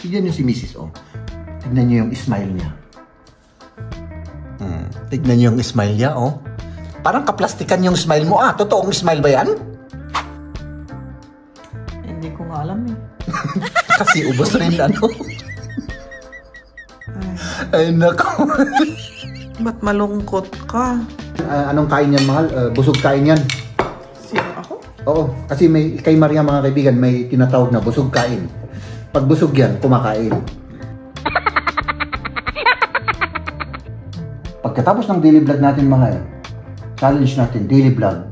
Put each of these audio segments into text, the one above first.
Tignan niyo si Mrs. Oh. Tignan niyo yung smile niya. Tignan niyo yung smile niya, oh. Parang kaplastikan yung smile mo, ah. Totoong smile ba yan? Hindi ko nga alam eh. Kasi ubos rin, ano. Ay, nako. Ba't malungkot ka? Anong kain yan, mahal? Busog kain yan. Sino ako? Oo, kasi may, kay Maria mga kaibigan, may tinatawag na busog kain. Pag busog yan, kumakain. Pagkatapos ng daily vlog natin, mahal, challenge natin, daily vlog.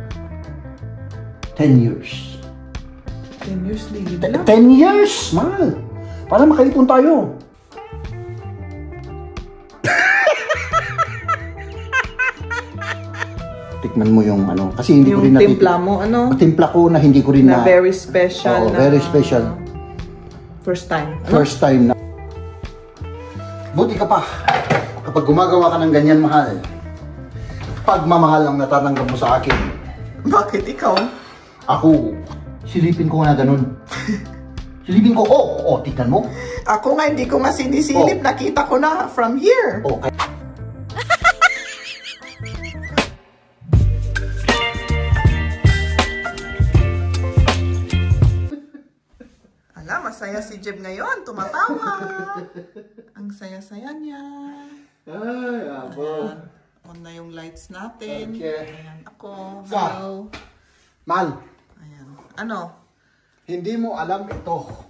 10 years. 10 years daily vlog? 10 years, mahal. Para makaipon tayo. Tikman mo yung ano, kasi hindi ko rin yung timpla mo, ano? Timpla ko na hindi ko rin na very special. Oo, very special. First time. First time na. Buti ka pa. Kapag gumagawa ka ng ganyan, mahal. Pagmamahal ang natatanggap mo sa akin. Bakit ikaw? Ako, silipin ko na ganun. Silipin ko, tignan mo. Ako nga, hindi ko nga sinisilip. Nakita ko na from here. Masaya si Jeb ngayon, tumatawa. Ang saya-saya niya. Ay, abo. On na yung lights natin. Okay. Ayan, ako. So, Hello. Mal. Ayan. Ano? Hindi mo alam ito.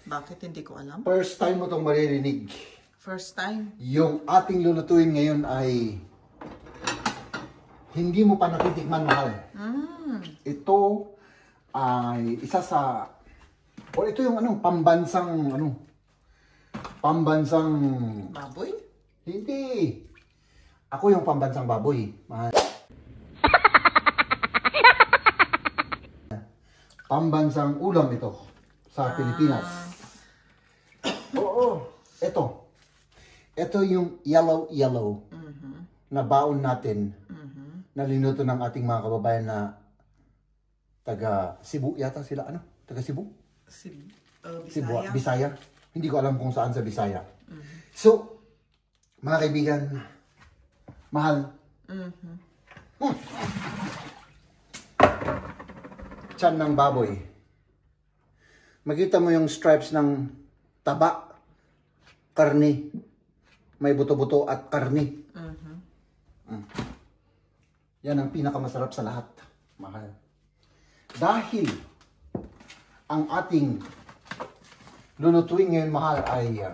Bakit hindi ko alam? First time mo itong maririnig. First time? Yung ating lulutuin ngayon ay hindi mo pa natitikman, mahal. Ito ay isa sa ito yung pambansang Baboy? Hindi. Ako yung pambansang baboy. Pambansang ulam ito sa Pilipinas. Oo. Ito yung yellow na baon natin na linuto ng ating mga kababayan na taga Cebu yata sila. Taga Cebu? Bisaya. Bisaya. Hindi ko alam kung saan sa Bisaya. So, mga kaibigan, mahal. Tiyan ng baboy. Makita mo yung stripes ng taba, karne, may buto-buto at karne. Yan ang pinakamasarap sa lahat, mahal. Dahil ang ating lulutuin ngayon, mahal, ay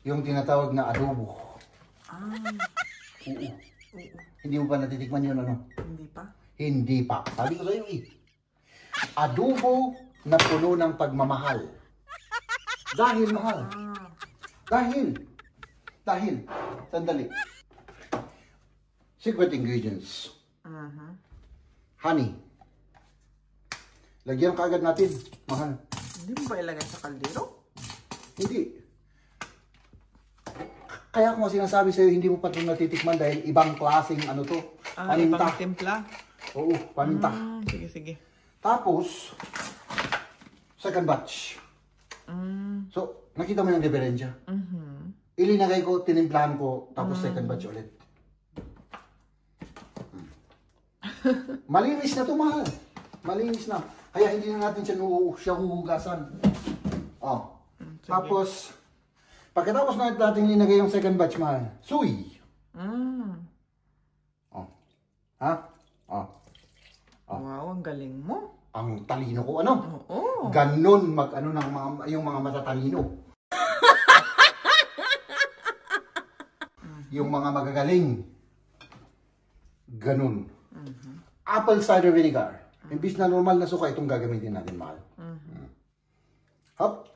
yung tinatawag na adobo. Oo. Hindi mo pa natitikman yun, ano? Hindi pa. Hindi pa. Sabi ko sa'yo adobo na puno ng pagmamahal. Dahil, mahal. Dahil. Sandali. Secret ingredients. Honey. Lagyan ka agad natin, mahal. Hindi mo ba ilagay sa kaldero? Hindi. Kaya kung sinasabi sa'yo, hindi mo pa ito natitikman dahil ibang klaseng to. Paninta. Ibang timpla? Oo, paninta. Sige. Tapos, second batch. So, nakita mo yung diferensya? Ilinagay ko, tinimplahan ko, tapos second batch ulit. Malinis na ito, mahal. Malinis na. Kaya hindi na natin siya huhugasan. Tapos, pagkatapos natin linagay yung second batch, mahal, suy. Wow, ang galing mo. Ang talino ko, Oo. Ganon yung mga matatalino. Yung mga magagaling. Ganon. Apple cider vinegar. Imbis na normal na suka, itong gagamitin natin, mahal. Hop.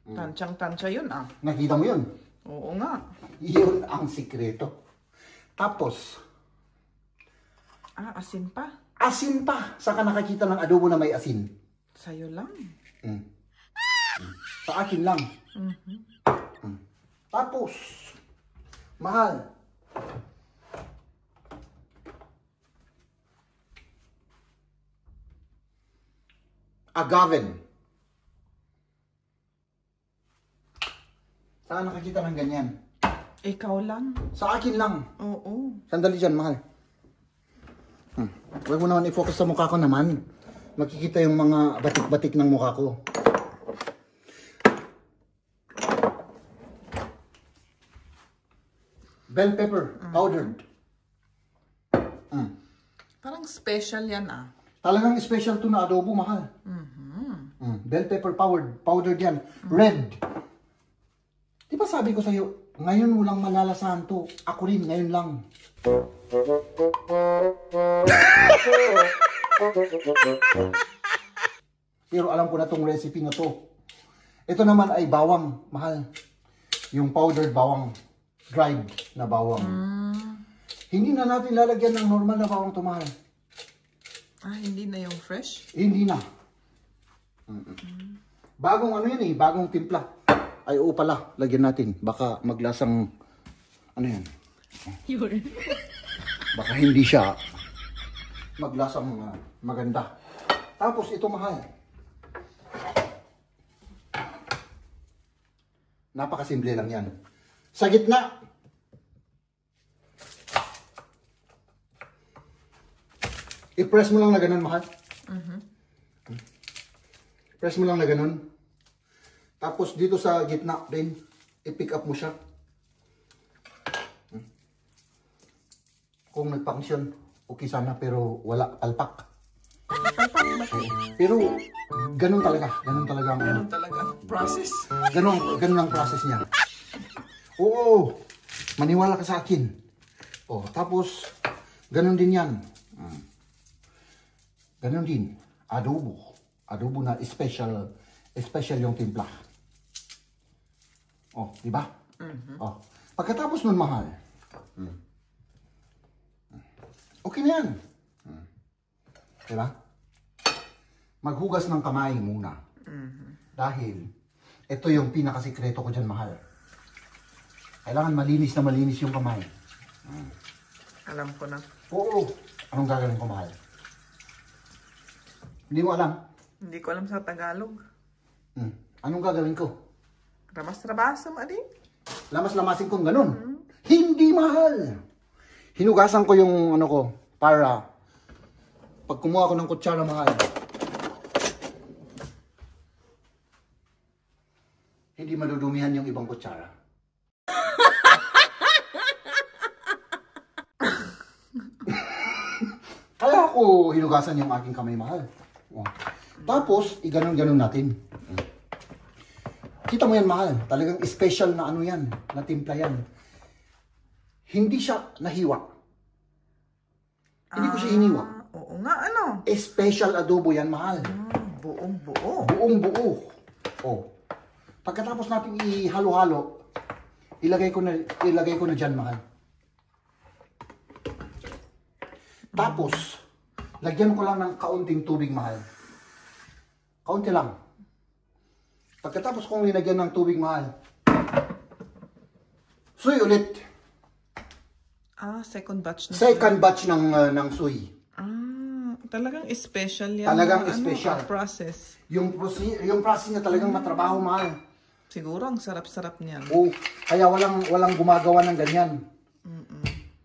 Tansyang-tansya yun, Nakita mo yun? Oo nga. Yun ang sikreto. Tapos, asin pa? Asin pa! Saan ka nakakita ng adobo na may asin? Sa'yo lang. Sa akin lang. Tapos, mahal. Agave. Saan nakakita ng ganyan? Ikaw lang. Sa akin lang. Oo. Sandali dyan, mahal. Huwag mo naman i-focus sa mukha ko naman. Makikita yung mga batik-batik ng mukha ko. Bell pepper, powdered. Parang special yan Talagang special to na adobo, mahal. Bell pepper powdered yan. Red. Di ba sabi ko sa'yo, ngayon mo lang malalasahan to. Ako rin, ngayon lang. Pero alam ko na tong recipe na to. Ito naman ay bawang, mahal. Yung powdered bawang. Dried na bawang. Hindi na natin lalagyan ng normal na bawang to, mahal. Hindi na yung fresh? Hindi na. Bagong ano yan bagong timpla. Ay, oo pala, lagyan natin. Baka maglasang, ano yan? Baka hindi siya maglasang maganda. Tapos ito, mahal. Napakasimple lang yan. Sa gitna. I-press mo lang na ganun, mahal. Press mo lang na ganun. Tapos dito sa gitna din, i-pick up mo siya. Kung nag-function, okay sana, pero wala palpak. Pero ganun talaga. Ganun talaga Process. Ganun ang process niya. Oo, maniwala ka sa akin. Tapos, ganun din yan. Ganun din, adobo. Adobo na special yung timpla. Di ba? Pagkatapos nun, mahal. Okay na yan. Diba? Maghugas ng kamay muna. Dahil, ito yung pinakasikreto ko dyan, mahal. Kailangan malinis na malinis yung kamay. Alam ko na. Oo. Anong gagawin ko, mahal? Hindi mo alam? Hindi ko alam sa Tagalog. Anong gagawin ko? Ramas-rabasam, Lamas-lamasin kong ganun. Hindi, mahal. Hinugasan ko yung ano ko para pag kumuha ko ng kutsara, mahal. Hindi madudumihan yung ibang kutsara. Kaya ako hinugasan yung aking kamay, mahal. Tapos, iganon-ganon natin. Kita mo yan, mahal. Talagang special na ano yan. Na timpla yan. Hindi siya nahiwa. Hindi ko siya hiniwa. Oo nga, Special adobo yan, mahal. Buong-buo. Buong-buo. Pagkatapos natin ihalo-halo, ilagay ko na dyan, mahal. Tapos, lagyan ko lang ng kaunting tubig, mahal. Kaunti lang. Pagkatapos kong linagyan ng tubig, mahal, suy ulit. Second batch na. Second batch ng suy. Talagang special yan. Talagang special. Process. Yung process niya talagang matrabaho, mahal. Siguro ang sarap-sarap niyan. Kaya walang gumagawa ng ganyan.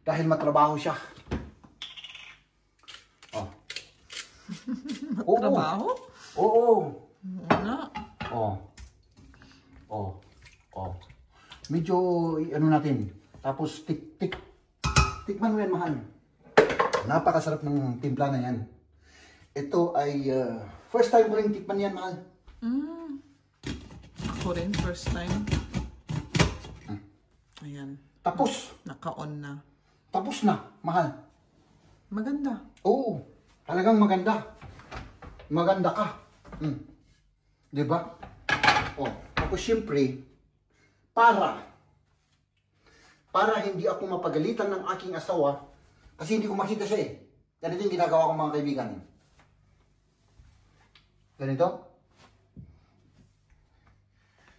Dahil matrabaho siya. Matrabaho? Oo. Nga. Medyo ano natin. Tapos tikman mo yan, mahal. Napakasarap ng timpla na yan. Ito ay first time ko rin tikman yan, mahal. Ako rin, first time. Ayan. Tapos. Naka-on na. Tapos na, mahal. Maganda. Oo. Talagang maganda. Maganda ka. Diba? Tapos syempre, para hindi ako mapagalitan ng aking asawa, kasi hindi ko makita siya Ganito yung ginagawa ko, mga kaibigan. Ganito.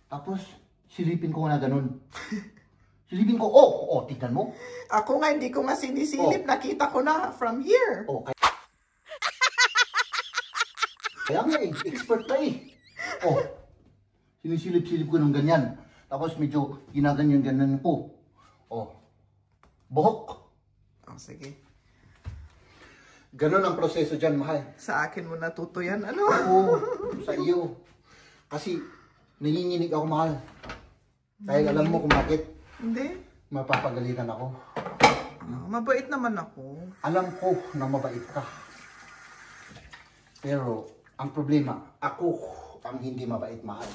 Tapos, silipin ko na ganun. Silipin ko, tignan mo. Ako nga, hindi ko nga sinisilip. Nakita ko na from here. Kaya nga expert ka Sinisilip-silip ko ng ganyan. Tapos medyo ginaganyan-ganyan ko. Oh. Buhok. Oh, sige. Ganon ang proseso dyan, mahal. Sa akin mo natuto yan, ano? Oo, sa iyo. Kasi nanginginig ako, mahal. Dahil alam mo kung bakit. Hindi. Mapapagalitan ako. Mabait naman ako. Alam ko na mabait ka. Pero ang problema, ako ang hindi mabait, mahal.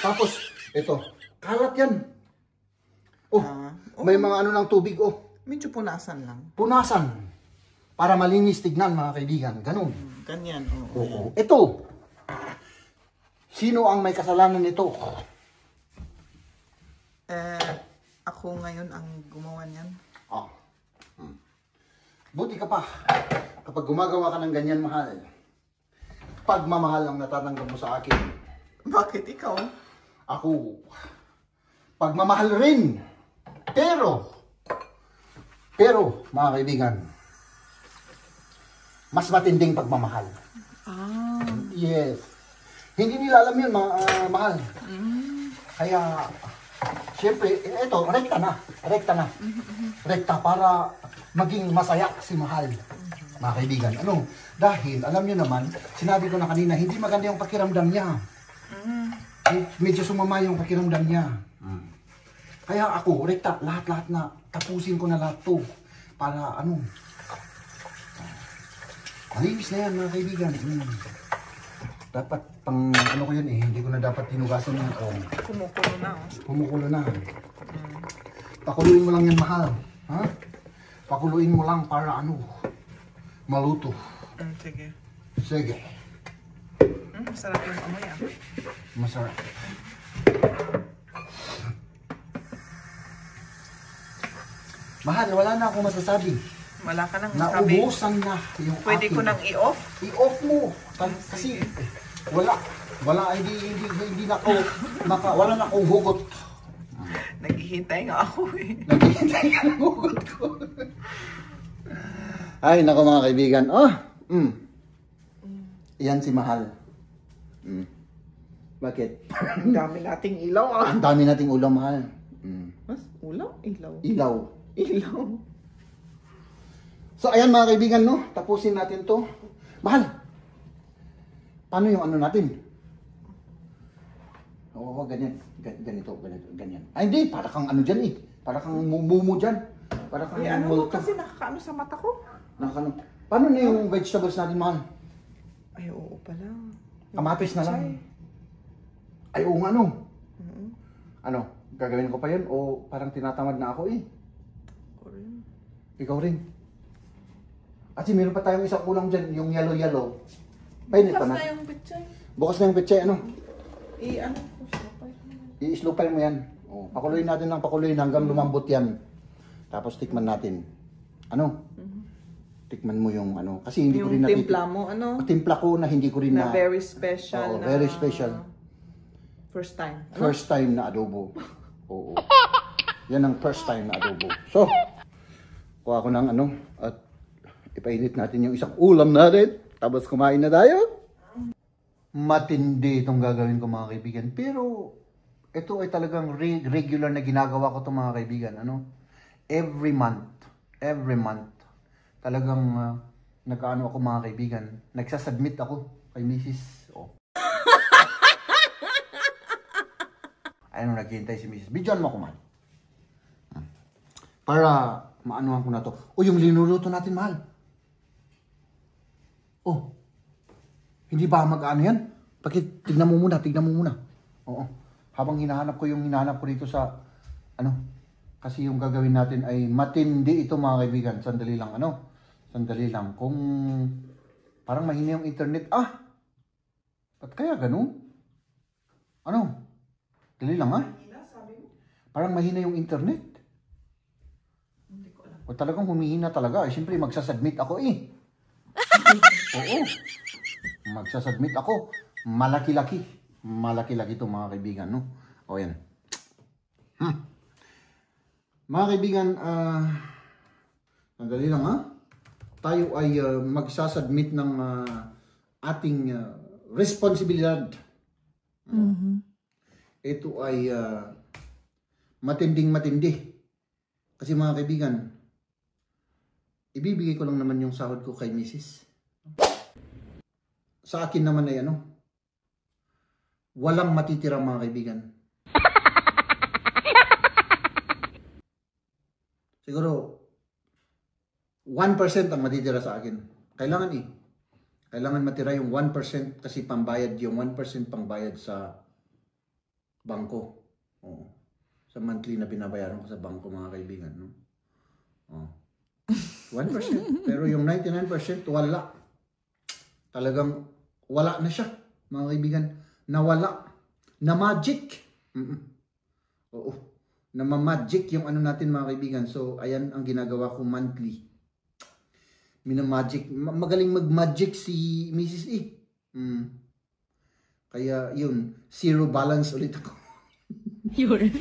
Tapos, ito, kalat yan. Oh, may mga ano ng tubig, oh. Medyo punasan lang. Punasan. Para malinis tignan, mga kaibigan. Ganun. Ganyan, Oo. Ito. Sino ang may kasalanan nito? Ako ngayon ang gumawa niyan. Ah. Buti ka pa. Kapag gumagawa ka ng ganyan, mahal. Pagmamahal ang natatanggap mo sa akin. Bakit ikaw? Ako. Pagmamahal rin. Pero, mga kaibigan, mas matinding pagmamahal. Yes. Hindi nila alam yun, mahal. Kaya, siyempre, ito, rekta na. Rekta para maging masaya si mahal. Mga kaibigan, ano? Dahil, alam nyo naman, sinabi ko na kanina, hindi maganda yung pakiramdam niya. Medyo sumama yung pakiramdam niya. Kaya ako, rekta, lahat-lahat na. Tapusin ko na lahat to. Para, ano, malinis na yan, mga kaibigan. Dapat, pang, ano ko yun eh, hindi ko na dapat tinugasan yung Kumukulo na, oh. Kumukulo na. Pakuluin mo lang yan, mahal. Ha? Pakuluin mo lang para, ano, maluto. Sige. Sige. Masarap yung amoy, ah. Masarap. Mahal, wala na akong masasabi. Wala ka nang masabi. Naubusan na yung Pwede aking... ko nang i-off? I-off mo. Kasi wala, hindi na ako, wala na akong hugot. Naghihintay nga ako eh. Naghihintay ka ng hugot ko. Ay, nako mga kaibigan. Yan si Mahal. Bakit? Ang dami nating ilaw, ah. Ang dami nating ulam, Mahal. Mas? Ilaw? Ilaw. Ilaw. Ilaw. So, ayan mga kaibigan, no? Tapusin natin to. Mahal! Paano yung ano natin? Oo, ganyan. Ganito, ganyan. Ay, hindi. Para kang ano dyan eh. Para kang mumu dyan. Para kang ano multo. kasi nakakaano sa mata ko? Nakakaano. Paano na yung vegetables natin, Mahal? Ay, oo pala. Kamatis na lang. Ay, oo nga, no? Ano? Gagawin ko pa yun? O parang tinatamad na ako eh? Ikaw rin. At meron pa tayong isang kulang dyan, yung yellow. Painit pa na. Bukas na yung pichay. Bukas na yung pechay, ano? Ano ko, slopay. I-slopay mo yan. O, pakuluin natin ng pakuluin hanggang lumambot yan. Tapos tikman natin. Ano? Tikman mo yung ano. Kasi hindi ko rin Yung timpla mo, ano? Timpla ko na hindi ko rin Na very special. Oo, very special. First time. Ano? First time na adobo. Oo. Yan ang first time na adobo. So, kuha ko ng ano. At ipainit natin yung isang ulam natin. Tapos kumain na tayo. Matindi itong gagawin ko mga kaibigan. Pero ito ay talagang regular na ginagawa ko itong mga kaibigan. Ano? Every month. Talagang nag-ano ako mga kaibigan. Nagsasubmit ako kay Mrs. Oh. Ayun, naghihintay si Mrs. Bidyan mo ako man. Para maanuhan ko na to. O yung linuluto natin, mahal. Oh. Hindi ba mag-ano yan? Bakit? Tignan mo muna. Oo. Habang hinahanap ko dito sa, ano, kasi yung gagawin natin ay matindi ito mga kaibigan. Sandali lang. Kung parang mahina yung internet, ba't kaya ganun? Ano? Dali lang, ha? Parang mahina yung internet. O talagang humihina talaga. Siyempre, magsasubmit ako eh. Oo. Magsasubmit ako. Malaki-laki ito mga kaibigan, no? O yan. Mga kaibigan, sandali lang ha. Tayo ay magsasubmit ng ating responsibilidad. ito ay matinding-matindi. Kasi mga kaibigan, ibibigay ko lang naman yung sahod ko kay Mrs. Sa akin naman ay walang matitira mga kaibigan. Siguro, 1% ang matitira sa akin. Kailangan matira yung 1% kasi pambayad yung 1% pangbayad sa bangko. Oo. Sa monthly na binabayaran ko sa bangko mga kaibigan. No? Oh. 1%. Pero yung 99% wala. Talagang wala na siya mga kaibigan. Nawala. Na magic. Oo. Na ma-magic yung natin mga kaibigan. So, ayan ang ginagawa ko monthly. Mina-magic. Magaling mag-magic si Mrs. E. Kaya yun, zero balance ulit ako. Yun.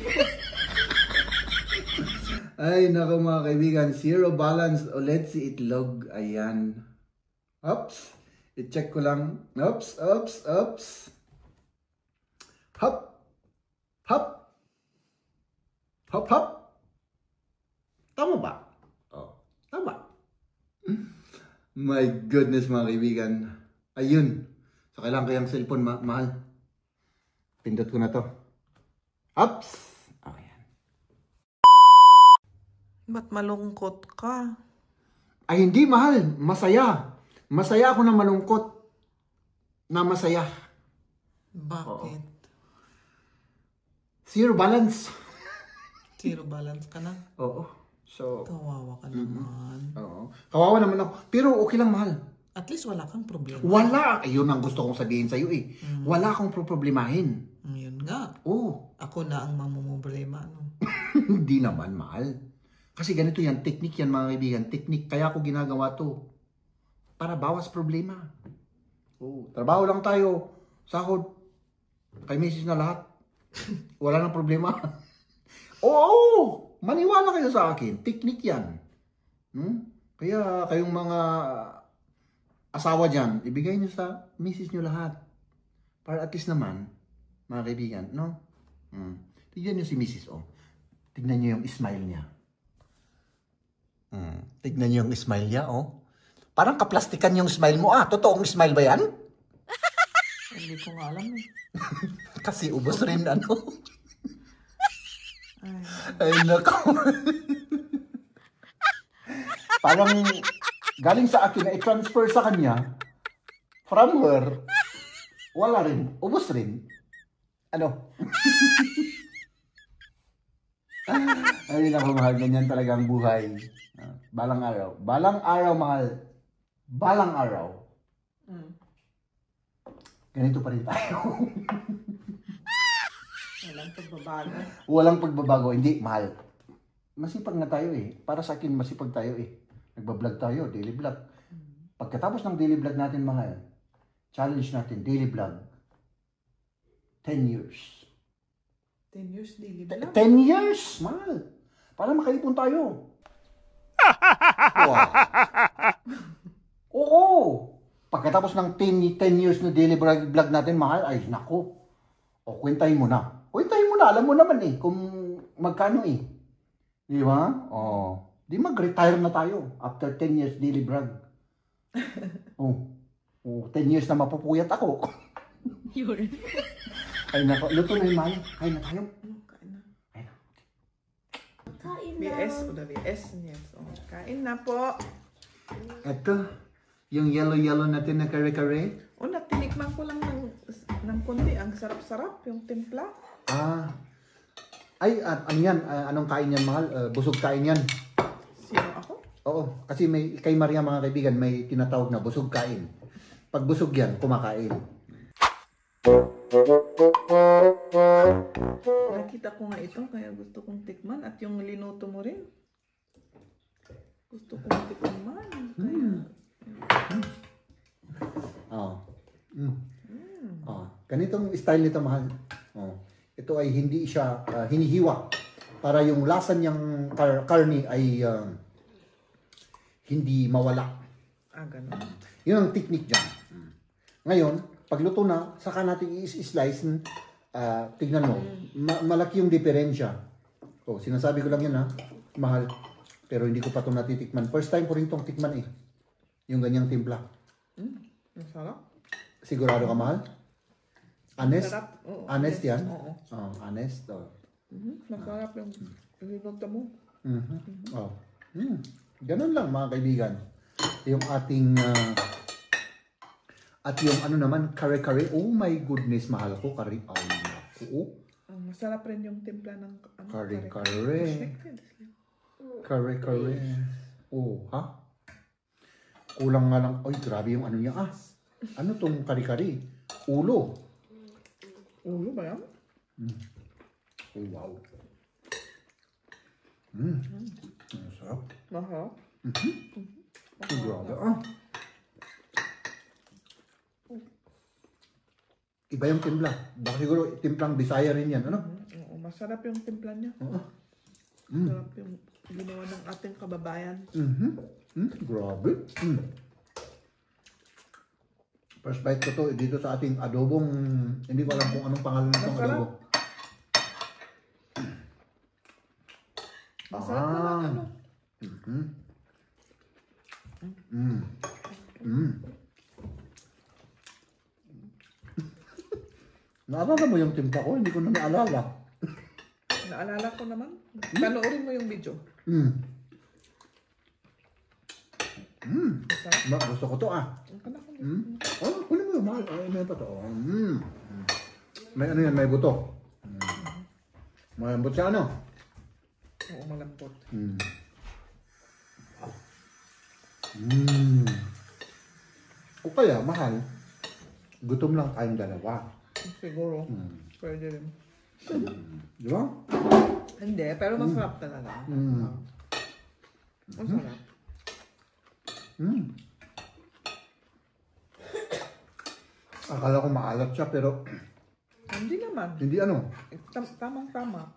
Ay, nako mga kaibigan, zero balance ulit si Itlog. Ayan. Oops. I-check ko lang. Oops. Hop. Tama ba? Oh, tama. My goodness mga kaibigan. Ayun. So kailangan ko yung cellphone mahal. Pindot ko na to. Ups. Ayan. Ba't malungkot ka? Ay hindi mahal. Masaya. Masaya ako na malungkot. Na masaya. Bakit? Oo. Zero balance. Zero balance ka na? Oo. So, kawawa ka naman. Oo. Kawawa naman ako. Pero okay lang mahal. At least wala kang problema. Wala. Ayun ang gusto kong sabihin sa'yo eh. Wala akong problemahin. Yun nga. Oo. Ako na ang mamumroblema. No? Hindi naman mahal. Kasi ganito yan. Technique yan mga kaibigan. Technique. Kaya ako ginagawa to. Para bawas problema. Oo. Trabaho lang tayo. Sahod. Kay Mrs. na lahat. Wala nang problema. Oo! Maniwala kayo sa akin. Technique yan. Kaya kayong mga asawa dyan, ibigay nyo sa misis nyo lahat. Para at least naman, mga kaibigan, no? Tignan nyo si misis, oh. Tignan nyo yung smile niya. Tignan nyo yung smile niya, oh. Parang kaplastikan yung smile mo, ah. Totoong smile ba yan? Hindi ko nga alam, eh. Kasi ubos rin, ano? Ay, nako. Parang galing sa akin na i-transfer sa kanya, from her, wala rin. Ubos rin. Ano? Ay, nako mahal. Ganyan talaga ang buhay. Balang araw. Balang araw, mahal. Balang araw. Ganito pa rin tayo. Walang pagbabago. Walang pagbabago. Hindi, mahal. Masipag na tayo eh. Para sa akin, masipag tayo eh. Nagbablog tayo, daily vlog. Pagkatapos ng daily vlog natin, mahal, challenge natin, daily vlog. 10 years. 10 years daily vlog? 10 years, mahal. Para makaipon tayo. Wow. Oo. Pagkatapos ng 10 years na daily vlog natin, mahal, ay nako. O, kwentahin mo na. Kwentahin mo na. Alam mo naman eh, kung magkano eh. Di ba? O, di mag-retire na tayo after 10 years daily vlog. Oh, 10 years na mapupuyat ako. Yun. Ay nako, luto na yung mahal. Kain na tayo. Kain na. Kain na. Kain na. BS o the BS. Yes. Oh, kain na po. Ito, yung yellow natin na kare-kare. O, natinikman ko lang ng konti. Ang sarap-sarap, yung timpla. Ay, ano yan? Anong kain yan, mahal? Busog kain yan. Sino ako? Oo, kasi may, kay Maria mga kaibigan, may tinatawag na busog kain. Pag busog yan, kumakain. Nakita ko nga ito, kaya gusto kong tikman. At yung linuto mo rin. Gusto kong tikman. Kaya... Ganitong style nito, mahal. Ito ay hindi siya hinihiwa para yung lasa niyang karni ay hindi mawala. Ganun. Yun ang technique dyan. Ngayon, pagluto na, saka natin i-slice tignan mo, malaki yung diferensya. Oh, sinasabi ko lang yan ha, mahal. Pero hindi ko pa itong natitikman. First time ko rin itong tikman eh. Yung ganyang timpla. Masarap. Sigurado ka, mahal? Honest? Masarap. Oo, honest yan? Oo. Oh, honest. Oh. Masarap yung niluto mo. Oh. Ganun lang mga kaibigan. Yung ating at yung ano naman, kare-kare. Oh my goodness, mahal ko. Kare, ay naku. Masarap rin yung timpla ng Kare-kare. Kare-kare. Oh, ha? Kulang nga lang. Ay, grabe yung ano niya. Ano tong kare-kare? Ulo. Ulo ba yan? Oh, wow. Masarap. Masarap. Grabe. Iba yung timpla. Baka siguro timplang Bisaya rin yan. Ano? Oo, masarap yung timpla niya. Masarap yung ginawa ng ating kababayan. Grabe. First bite ko to dito sa ating adobong, hindi ko alam kung anong pangalan nitong adobo. Masarap naman ano. Naalala mo yung timpla ko? Hindi ko na naalala. Naalala ko naman. Panoorin mo yung video. Gusto ko to kunin mo yung mahal. May pa to. May ano yan, may buto. Malambot siya ano? Oo, malambot. O kaya, mahal, gutom lang tayong dalawa. Siguro. Pwede rin. Di ba? Hindi, pero masarap talaga. Masarap. Akala ko maalat siya pero Hindi naman. hindi ano. Tamang-tama.